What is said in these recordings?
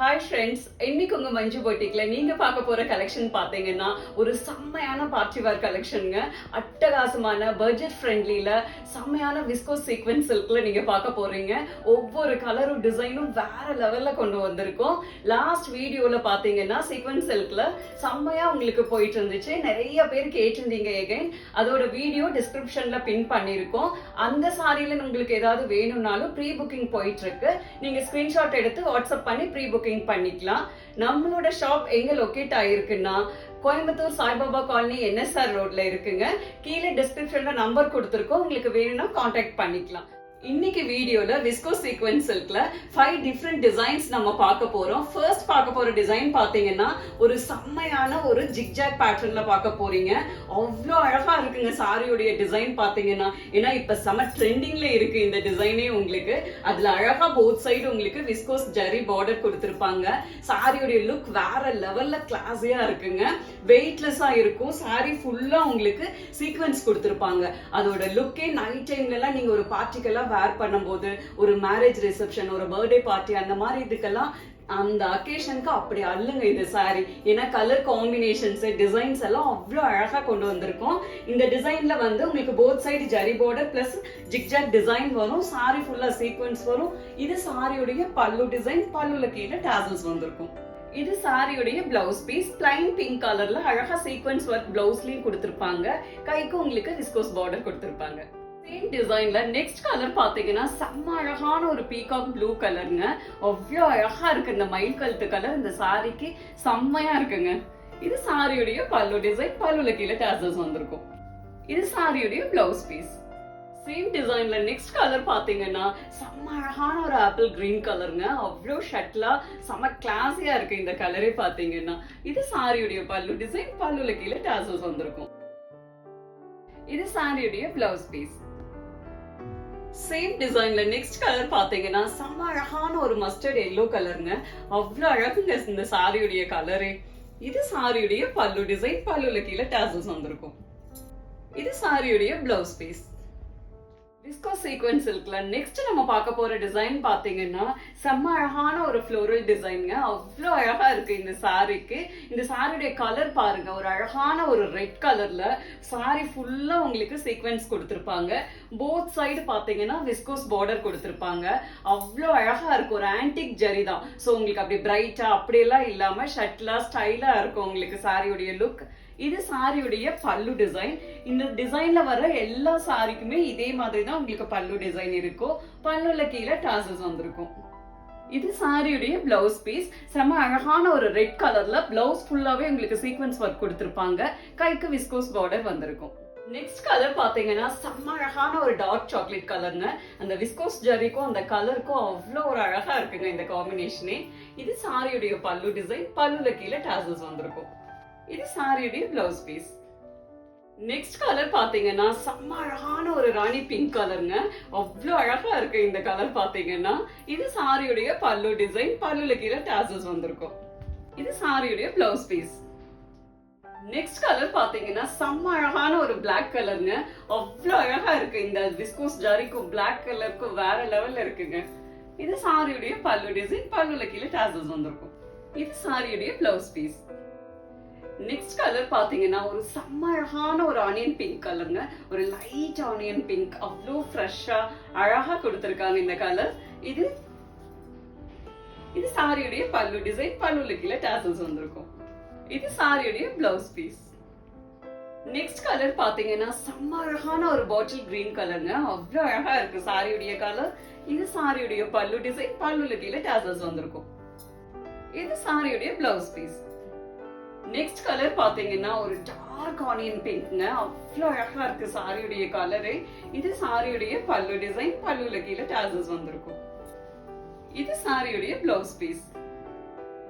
Hi friends, இன்னைக்கு உங்க மஞ்சு பொட்டிக்ல நீங்க பார்க்க போற கலெக்ஷன் பாத்தீங்கன்னா ஒரு செம்மையான பார்ட்டி வேர் கலெக்ஷனுங்க. அட்டகாசமான பட்ஜெட் ஃப்ரெண்ட்லில செம்மையான விஸ்கோஸ் சீக்வென்ஸ் சில்க்ல நீங்க பார்க்க போறீங்க. ஒவ்வொரு கலரும் டிசைனும் வேற லெவல்ல கொண்டு வந்திருக்கோம். லாஸ்ட் வீடியோல பாத்தீங்கன்னா சீக்வென்ஸ் சில்க்ல செம்மையா உங்களுக்கு போயிட்டு இருந்துச்சு. நிறைய பேர் கேட்டிருந்தீங்க. எகைன் அதோட வீடியோ டிஸ்கிரிப்ஷன்ல பின் பண்ணிருக்கோம். அந்த சாரியில உங்களுக்கு ஏதாவது வேணும்னாலும் ப்ரீ புக்கிங் போயிட்டு இருக்கு. நீங்க ஸ்கிரீன்ஷாட் எடுத்து வாட்ஸ்அப் பண்ணி ப்ரீ புக்கிங் பண்ணிக்கலாம். நம்மளோட ஷாப் எங்க லொகேட் ஆயிருக்குன்னா கோயம்புத்தூர் சாய்பாபா காலனி NSR ரோட்ல இருக்குங்க. கீழே டிஸ்கிரிப்ஷன்ல நம்பர் கொடுத்திருக்கோம். உங்களுக்கு வேணும்னா கான்டாக்ட் பண்ணிக்கலாம். இன்னைக்கு வீடியோல விஸ்கோஸ் சீக்வென்ஸ் சில்க்ல 5 டிஃபரெண்ட் டிசைன்ஸ் நம்ம பார்க்க போறோம். ஃபர்ஸ்ட் பார்க்க போற டிசைன் பாத்தீங்கன்னா ஒரு செம்மையான ஒரு ஜிக்ஜாக் பேட்டர்ன்ல பார்க்க போறீங்க. அவ்வளோ அழகா இருக்குங்க சாரியோடைய டிசைன் பாத்தீங்கன்னா. ஏன்னா இப்ப செம ட்ரெண்டிங்ல இருக்கு இந்த டிசைனே உங்களுக்கு. அதுல அழகா போத் சைடு உங்களுக்கு விஸ்கோஸ் ஜரி பார்டர் கொடுத்திருப்பாங்க. சாரியோடைய லுக் வேற லெவல்ல கிளாஸியா இருக்குங்க. வெயிட்லெஸ்ஸா இருக்கும். சாரி ஃபுல்லா உங்களுக்கு சீக்வென்ஸ் கொடுத்திருப்பாங்க. அதோட லுக்கே நைட் டைம்ல எல்லாம் நீங்க ஒரு பார்ட்டிக்கெல்லாம் வேர் பண்ணும்போது, ஒரு மேரேஜ் ரிசப்ஷன், ஒரு பர்த்டே பார்ட்டி, அந்த மாதிரி இதுக்கெல்லாம் அந்த அக்கேஷனுக்கு அப்படி அல்லுங்க இந்த சாரி. ஏன்னா கலர் காம்பினேஷன்ஸ் டிசைன்ஸ் எல்லாம் அவ்வளோ அழகா கொண்டு வந்திருக்கோம். இந்த டிசைன்ல வந்து உங்களுக்கு both side zari border plus zigzag design வரும். சாரி ஃபுல்லா சீக்வென்ஸ் வரும். இது சாரியுடைய பல்லு டிசைன். பல்லுல கீழே டாசல்ஸ் வந்திருக்கும். இது சாரியுடைய பிளவுஸ் பீஸ். பிளைன் பிங்க் கலர்ல அழகா சீக்வென்ஸ் ஒர்க் பிளவுஸ்லயும் கொடுத்திருப்பாங்க. கைக்கு உங்களுக்கு விஸ்கோஸ் பார்டர் கொடுத்திருப்பாங்க. சேம் டிசைன்ல நெக்ஸ்ட் கலர் பாத்தீங்கன்னா செம்ம அழகான ஒரு பீகாக் ப்ளூ கலருங்க. அவ்வளோ அழகா இருக்கு இந்த மயில் கழுத்து கலர். இந்த சாரிக்கு செம்மையா இருக்குங்க. இது சாரியுடைய பல்லு டிசைன். பல்லுல கீழே டாசல்ஸ் வந்திருக்கும். இது சாரியுடைய பிளவுஸ் பீஸ். சேம் டிசைன்ல நெக்ஸ்ட் கலர் பாத்தீங்கன்னா செம்ம அழகான ஒரு ஆப்பிள் கிரீன் கலருங்க. அவ்வளோ ஷட்லா செம்ம கிளாஸியா இருக்கு இந்த கலரே பாத்தீங்கன்னா. இது சாரியுடைய பல்லு டிசைன். பல்லுல கீழே டாசல்ஸ் வந்திருக்கும். இது சாரியுடைய பிளவுஸ் பீஸ். சேம் டிசைன்ல நெக்ஸ்ட் கலர் பாத்தீங்கன்னா செம்ம அழகான ஒரு மஸ்டர்ட் எல்லோ கலருங்க. அவ்வளோ அழகுங்க இந்த சாரியுடைய கலரே. இது சாரியுடைய பல்லு டிசைன். பல்லுல கீழே டாசல்ஸ் வந்திருக்கும். இது சாரியுடைய பிளவுஸ் பீஸ். விஸ்கோஸ் சீக்வென்ஸ் சில்க்ல நெக்ஸ்ட் நம்ம பார்க்க போற டிசைன் பாத்தீங்கன்னா செம்ம அழகான ஒரு ஃப்ளோரல் டிசைன்ங்க. அவ்வளோ அழகா இருக்கு இந்த சாரிக்கு. இந்த சாரியுடைய கலர் பாருங்க. ஒரு அழகான ஒரு ரெட் கலர்ல சாரி ஃபுல்லா உங்களுக்கு சீக்வென்ஸ் கொடுத்திருப்பாங்க. போத் சைடு பாத்தீங்கன்னா விஸ்கோஸ் பார்டர் கொடுத்திருப்பாங்க. அவ்வளோ அழகா இருக்கு. ஒரு ஆன்டிக் ஜரி தான். ஸோ உங்களுக்கு அப்படி பிரைட்டா அப்படியெல்லாம் இல்லாம ஷட்லா ஸ்டைலா இருக்கும் உங்களுக்கு சாரியுடைய லுக். இது சாரியுடைய பல்லு டிசைன். இந்த டிசைன்ல வர எல்லா சாரிக்குமே இதே மாதிரி தான் உங்களுக்கு பல்லு டிசைன் இருக்கும். பல்லுல கீழே டாசல்ஸ் வந்திருக்கும். இது சாரியுடைய பிளவுஸ் பீஸ். செம அழகான ஒரு ரெட் கலர்ல பிளவுஸ் ஃபுல்லாவே உங்களுக்கு சீக்வென்ஸ் ஒர்க் கொடுத்திருப்பாங்க. கைக்கு விஸ்கோஸ் பார்டர் வந்திருக்கும். நெக்ஸ்ட் கலர் பாத்தீங்கன்னா செம்ம அழகான ஒரு டார்க் சாக்லேட் கலர்ங்க. அந்த விஸ்கோஸ் ஜரிக்கும் அந்த கலருக்கும் அவ்வளோ ஒரு அழகா இருக்குங்க இந்த காம்பினேஷனே. இது சாரியுடைய பல்லு டிசைன். பல்லுல கீழே டாசல்ஸ் வந்திருக்கும். இது சாரியுடைய பிளவுஸ் பீஸ். நெக்ஸ்ட் கலர் பாத்தீங்கன்னா செம்ம அழகான ஒரு ராணி பிங்க் கலருங்க. அவ்வளோ அழகா இருக்கு இந்த கலர் பாத்தீங்கன்னா. இது சாரியுடைய பல்லு டிசைன். பல்லுல கீழே டாசல்ஸ் வந்திருக்கும். இது சாரியுடைய பிளவுஸ் பீஸ். நெக்ஸ்ட் கலர் பாத்தீங்கன்னா செம்ம அழகான ஒரு பிளாக் கலருங்க. அவ்வளோ அழகா இருக்கு. இந்த விஸ்கோஸ் ஜரிக்கும் பிளாக் கலருக்கும் வேற லெவல்ல இருக்குங்க. இது சாரியுடைய பல்லு டிசைன். பல்லுல கீழே டாசல்ஸ் வந்திருக்கும். இது சாரியுடைய பிளவுஸ் பீஸ். நெக்ஸ்ட் கலர் பாத்தீங்கன்னா ஒரு செம்ம அழகான ஒரு ஆனியன் பிங்க் கலருங்க. ஒரு லைட் ஆனியன் பிங்க். அவ்வளோ ஃப்ரெஷ்ஷா அழகா கொடுத்திருக்காங்க இந்த கலர். இது சாரியுடைய பல்லு டிசைன். பல்லுல கீழே டாசல்ஸ் வந்திருக்கும். இது சாரியுடைய பிளவுஸ் பீஸ். நெக்ஸ்ட் கலர் பாத்தீங்கன்னா செம்ம அழகான ஒரு பாட்டில் கிரீன் கலருங்க. அவ்வளோ அழகா இருக்கு சாரியுடைய கலர். இது சாரியுடைய பல்லு டிசைன். பல்லுல கீழே டாசல்ஸ் வந்திருக்கும். இது சாரியுடைய பிளவுஸ் பீஸ். நெக்ஸ்ட் கலர் பாத்தீங்கன்னா ஒரு டார்க் ஆனியன் பிங்க்ங்க. அவ்வளோ அழகா இருக்கு சாரியுடைய கலரு. இது சாரியுடைய பல்லு டிசைன். பல்லுல கீழே டாசல்ஸ் வந்திருக்கும். இது சாரியுடைய பிளவுஸ் பீஸ்.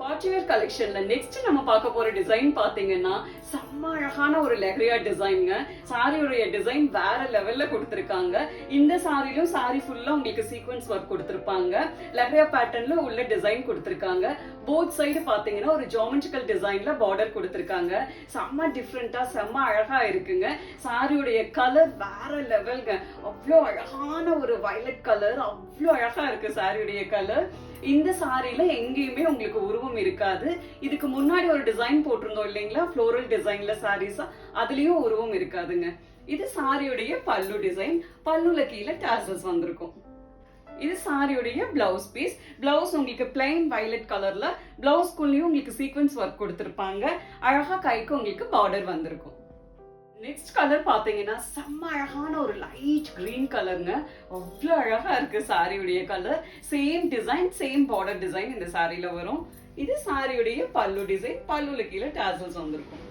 பார்ட்டி வேர் கலெக்ஷன்ல நெக்ஸ்ட் நம்ம பார்க்க போற டிசைன் பாத்தீங்கன்னா செம்ம அழகான ஒரு லெஹரியா டிசைன்ங்க. சாரியோட டிசைன் வேற லெவல்ல கொடுத்திருக்காங்க. இந்த சாரிலும் சாரி ஃபுல்லா உங்களுக்கு சீக்வென்ஸ் ஒர்க் கொடுத்திருப்பாங்க. லெஹரியா பேட்டர்ன்ல உள்ள டிசைன் கொடுத்திருக்காங்க. போத் சைடு பாத்தீங்கன்னா ஒரு ஜியோமெட்ரிக்கல் டிசைன்ல பார்டர் கொடுத்திருக்காங்க. செம்ம டிஃப்ரெண்டா செம்ம அழகா இருக்குங்க. சாரியோட கலர் வேற லெவல்ங்க. அவ்வளோ அழகான ஒரு வயலட் கலர். அவ்வளோ அழகா இருக்கு சாரியோட கலர். இந்த சாரில எங்கேயுமே உங்களுக்கு உருவம் இருக்காது. இதுக்கு முன்னாடி ஒரு டிசைன் போட்டிருந்தோம் இல்லைங்களா, ஃப்ளோரல் டிசைன்ல சாரீஸ், அதுலயும் உருவம் இருக்காதுங்க. இது சாரியுடைய பல்லு டிசைன். பல்லுல கீழே டாசல்ஸ் வந்திருக்கும். இது சாரியுடைய பிளவுஸ் பீஸ். பிளவுஸ் உங்களுக்கு பிளைன் வயலட் கலர்ல, பிளவுஸ்குள்ளயும் உங்களுக்கு சீக்வன்ஸ் ஒர்க் கொடுத்திருப்பாங்க. அழகா கைக்கு உங்களுக்கு பார்டர் வந்திருக்கும். நெக்ஸ்ட் கலர் பாத்தீங்கன்னா செம்ம அழகான ஒரு லைட் கிரீன் கலருங்க. அவ்வளவு அழகா இருக்கு சாரியுடைய colour. Same design, same border design இந்த சாரில வரும். இது சாரியுடைய பல்லு டிசைன். பல்லுல கீழே டாசல்ஸ் வந்திருக்கும்.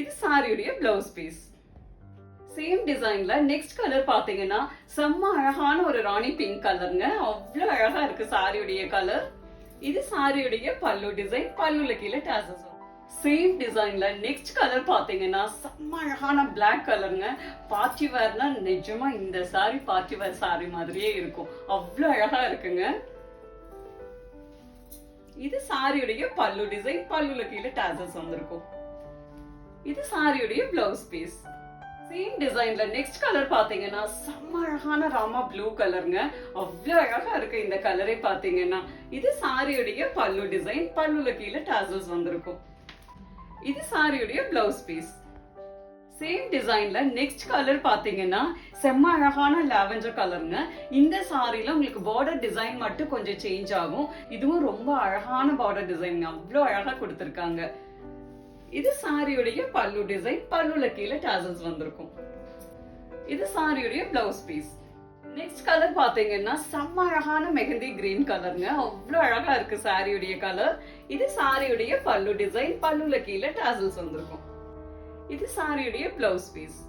இது சாரியுடைய பிளவுஸ் பீஸ். சேம் டிசைன்ல நெக்ஸ்ட் கலர் பாத்தீங்கன்னா செம்ம அழகான ஒரு ராணி பிங்க் கலருங்க. அவ்வளவு அழகா இருக்கு சாரியுடைய கலர். இது சாரியுடைய பல்லு டிசைன். பல்லுல கீழே டாசல்ஸ். சேம் டிசைன்ல நெக்ஸ்ட் கலர் பாத்தீங்கன்னா செம்ம அழகான பிளாக் கலருங்க. பார்ட்டி வேர்னா நிஜமா இந்த சாரி பார்ட்டி வேர் சாரி மாதிரியே இருக்கும். அவ்வளவு அழகா இருக்குங்க. இது சாரியுடைய பல்லு டிசைன். பல்லுல கீழே டாசல்ஸ் வந்திருக்கும். இது சாரியுடைய பிளவுஸ் பீஸ். சேம் டிசைன்ல நெக்ஸ்ட் கலர் பாத்தீங்கன்னா செம்ம அழகான ராமா ப்ளூ கலருங்க. அவ்வளவு அழகா இருக்கு இந்த கலரே பாத்தீங்கன்னா. இது சாரியுடைய பல்லு டிசைன். பல்லுல கீழே டாசல்ஸ் வந்திருக்கும். இது சாரியுடைய பிளவுஸ் பீஸ். சேம் டிசைன்ல நெக்ஸ்ட் கலர் பாத்தீங்கன்னா செம்ம அழகான லாவெண்டர் கலருங்க. இந்த சாரில உங்களுக்கு பார்டர் டிசைன் மட்டும் கொஞ்சம் சேஞ்ச் ஆகும். இதுவும் ரொம்ப அழகான பார்டர் டிசைன். அவ்வளவு அழகா கொடுத்திருக்காங்க. இது சாரியுடைய பல்லு டிசைன். பல்லுல கீழே டாசல்ஸ் வந்திருக்கும். இது சாரியுடைய பிளவுஸ் பீஸ். நெக்ஸ்ட் கலர் பாத்தீங்கன்னா செம்ம அழகான மெஹந்தி கிரீன் கலருங்க. அவ்வளவு அழகா இருக்கு சாரியுடைய கலர். இது சாரியுடைய பல்லு டிசைன். பல்லுல கீழே டாசல்ஸ் வந்திருக்கும். இது சாரியுடைய பிளவுஸ் பீஸ்.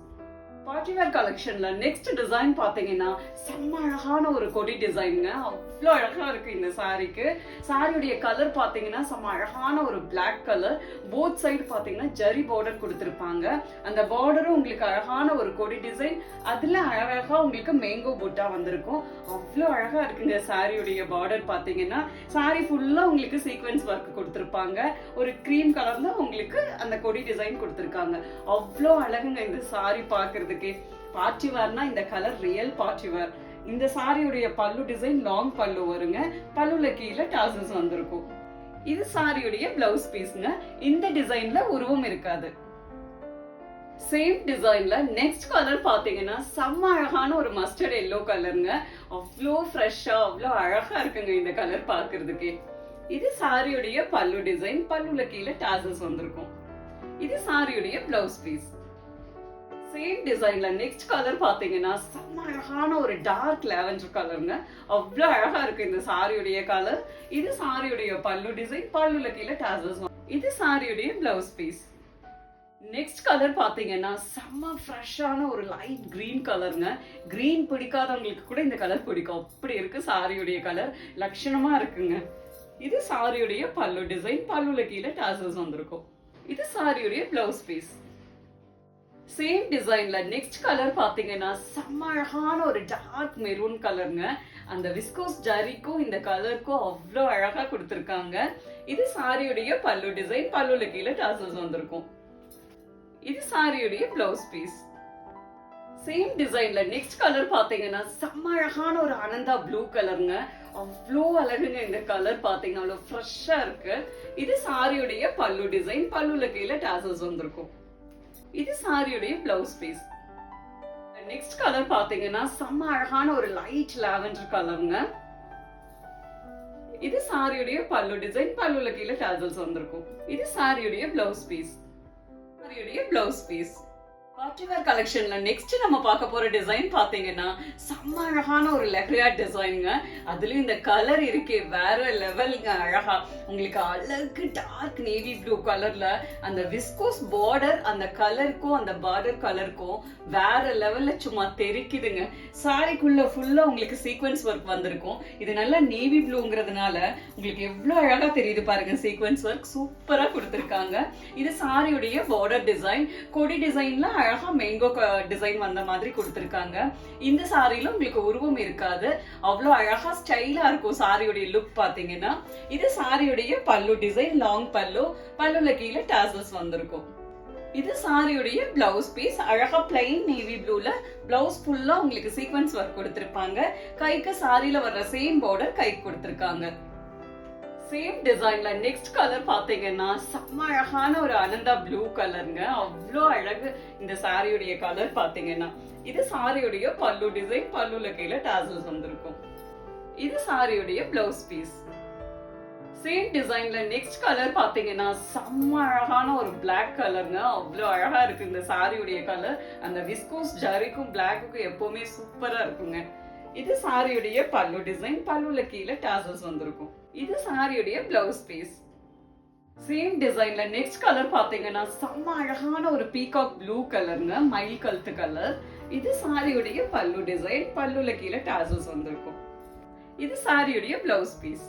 பார்ட்டிவேர் கலெக்ஷன்ல நெக்ஸ்ட் டிசைன் பாத்தீங்கன்னா செம்ம அழகான ஒரு கொடி டிசைனுங்க. அவ்வளவு அழகா இருக்கு இந்த சாரிக்கு. சாரியுடைய கலர் பாத்தீங்கன்னா செம்ம அழகான ஒரு பிளாக் கலர். போத் சைடு பாத்தீங்கன்னா ஜரி பார்டர் கொடுத்திருப்பாங்க. அந்த பார்டரும் உங்களுக்கு அழகான ஒரு கொடி டிசைன். அதுல அழகா உங்களுக்கு மேங்கோ புட்டா வந்திருக்கும். அவ்வளவு அழகா இருக்குங்க சாரியுடைய பார்டர் பாத்தீங்கன்னா. சாரி ஃபுல்லா உங்களுக்கு சீக்வென்ஸ் ஒர்க் கொடுத்திருப்பாங்க. ஒரு கிரீம் கலர்ல உங்களுக்கு அந்த கொடி டிசைன் கொடுத்திருக்காங்க. அவ்வளவு அழகுங்க இந்த சாரி பாக்குறது. பார்ட்டி வேர்னா இந்த கலர் ரியல் பார்ட்டி வேர். இந்த சாரியுடைய பல்லு டிசைன் லாங் பல்லு வருங்க. பல்லுல கீழே டாசல்ஸ் வந்திருக்கும். இது சாரியுடைய பிளவுஸ் பீஸ்ங்க. இந்த டிசைன்ல உருவம் இருக்காது. சேம் டிசைன்ல நெக்ஸ்ட் கலர் பாத்தீங்கன்னா செம்ம அழகான ஒரு மஸ்டர்ட் எல்லோ கலருங்க. அவ்வளோ ஃப்ரெஷ்ஷா அவ்வளோ அழகா இருக்குங்க இந்த கலர் பாக்குறதுக்கு. இது சாரியுடைய பல்லு டிசைன். பல்லுல கீழே டாசல்ஸ் வந்திருக்கும். இது சாரியுடைய பிளவுஸ் பீஸ். சேம் டிசைன்ல நெக்ஸ்ட் கலர் பாத்தீங்கன்னா செம்ம அழகான ஒரு டார்க் லாவெண்டர் கலருங்க. அவ்வளவு அழகா இருக்கு இந்த சாரியுடைய கலர். இது சாரியுடைய பல்லு டிசைன். பல்லுல கீழே டாசல்ஸ். இது சாரியுடைய பிளவுஸ் பீஸ். நெக்ஸ்ட் கலர் பாத்தீங்கன்னா செம்ம ஃப்ரெஷ்ஷான ஒரு லைட் கிரீன் கலருங்க. கிரீன் பிடிக்காதவங்களுக்கு கூட இந்த கலர் பிடிக்கும். அப்படி இருக்கு சாரியுடைய கலர். லட்சணமா இருக்குங்க. இது சாரியுடைய பல்லு டிசைன். பல்லுல கீழே டாசல்ஸ் வந்திருக்கும். இது சாரியுடைய பிளவுஸ் பீஸ். சேம் டிசைன்ல நெக்ஸ்ட் கலர் பாத்தீங்கன்னா செம்ம அழகான ஒரு டார்க் மெரூன் கலருங்க. அந்த விஸ்கோஸ் ஜரிக்கும் இந்த கலருக்கும் அவ்வளவு அழகா கொடுத்திருக்காங்க. இது சாரியுடைய பல்லு டிசைன். பல்லுல கீழே டாசல்ஸ் வந்திருக்கும். இது சாரியுடைய பிளவுஸ் பீஸ். சேம் டிசைன்ல நெக்ஸ்ட் கலர் பாத்தீங்கன்னா செம்ம அழகான ஒரு அனந்தா ப்ளூ கலருங்க. அவ்வளோ அழகுங்க இந்த கலர் பாத்தீங்கன்னா அவ்வளவு ஃப்ரெஷ்ஷா இருக்கு. இது சாரியுடைய பல்லு டிசைன். பல்லுல கீழே டாசல்ஸ் வந்திருக்கும். இது சாரியுடைய பிளவுஸ் பீஸ். நெக்ஸ்ட் கலர் பாத்தீங்கன்னா செம்ம அழகான ஒரு லைட் லாவெண்டர் கலருங்க. இது சாரியுடைய பல்லு டிசைன். பல்லுல கீழே டாசல்ஸ் வந்திருக்கும். இது சாரியுடைய பிளவுஸ் பீஸ். சாரியுடைய பிளவுஸ் பீஸ். பார்ட்டிவேர் கலெக்ஷன்ல நெக்ஸ்ட் நம்ம பார்க்க போற டிசைன் பாத்தீங்கன்னா செம்ம அழகான ஒரு லெக்ரியாட் டிசைனுங்க. அதுலயும் இந்த கலர் இருக்கே வேற லெவலுங்க. அழகா உங்களுக்கு அழகு டார்க் நேவி ப்ளூ கலர்ல அந்த விஸ்கோஸ் பார்டர் அந்த கலருக்கும் அந்த பார்டர் கலருக்கும் வேற லெவல்ல சும்மா தெரிக்குதுங்க. சாரிக்குள்ள ஃபுல்லா உங்களுக்கு சீக்வென்ஸ் ஒர்க் வந்திருக்கும். இது நல்லா நேவி ப்ளூங்கிறதுனால உங்களுக்கு எவ்வளவு அழகா தெரியுது பாருங்க. சீக்வென்ஸ் ஒர்க் சூப்பரா கொடுத்திருக்காங்க. இது சாரியுடைய பார்டர் டிசைன். கொடி டிசைன்ல அழகா மேங்கோ டிசைன் வந்த மாதிரி கொடுத்திருக்காங்க. இந்த சாரியில உங்களுக்கு உருவம் இருக்காது. அவ்வளவு அழகா ஸ்டைலா இருக்கும் சாரியுடைய லுக் பாத்தீங்கன்னா. இது சாரியுடைய பல்லு டிசைன். லாங் பல்லு. பல்லுல கீழே டாசல்ஸ் வந்திருக்கும். இது சாரியுடைய பிளவுஸ் பீஸ். அழகா பிளைன் நேவி ப்ளூல பிளவுஸ் ஃபுல்லா உங்களுக்கு சீக்வென்ஸ் ஒர்க் கொடுத்திருப்பாங்க. கைக்கு சாரியில வர்ற சேம் பார்டர் கைக்கு கொடுத்திருக்காங்க. சேம் டிசைன்ல நெக்ஸ்ட் கலர் பாத்தீங்கன்னா செம்ம அழகான ஒரு அனந்தா ப்ளூ கலருங்க. அவ்வளோ அழகு இந்த சாரியுடைய கலர் பாத்தீங்கன்னா. இது சாரியுடைய பல்லு டிசைன். பல்லுல கீழே டாசல்ஸ் வந்திருக்கும். இது சாரியுடைய பிளவுஸ் பீஸ். சேம் டிசைன்ல நெக்ஸ்ட் கலர் பாத்தீங்கன்னா செம்ம அழகான ஒரு பிளாக் கலருங்க. அவ்வளோ அழகா இருக்கு இந்த சாரியுடைய கலர். அந்த விஸ்கோஸ் ஜரிக்கும் பிளாக்குக்கும் எப்பவுமே சூப்பரா இருக்குங்க. இது சாரியுடைய பல்லு டிசைன். பல்லுல கீழே டாசல்ஸ் வந்திருக்கும். இது சாரியுடைய பிளவுஸ் பீஸ். சேம் டிசைன்ல நெக்ஸ்ட் கலர் பாத்தீங்கன்னா செம்ம அழகான ஒரு பீகாக் ப்ளூ கலருங்க. மயில் கழுத்து கலர். இது சாரியுடைய பல்லு டிசைன். பல்லுல கீழே டாசல்ஸ் வந்திருக்கும். இது சாரியுடைய பிளவுஸ் பீஸ்.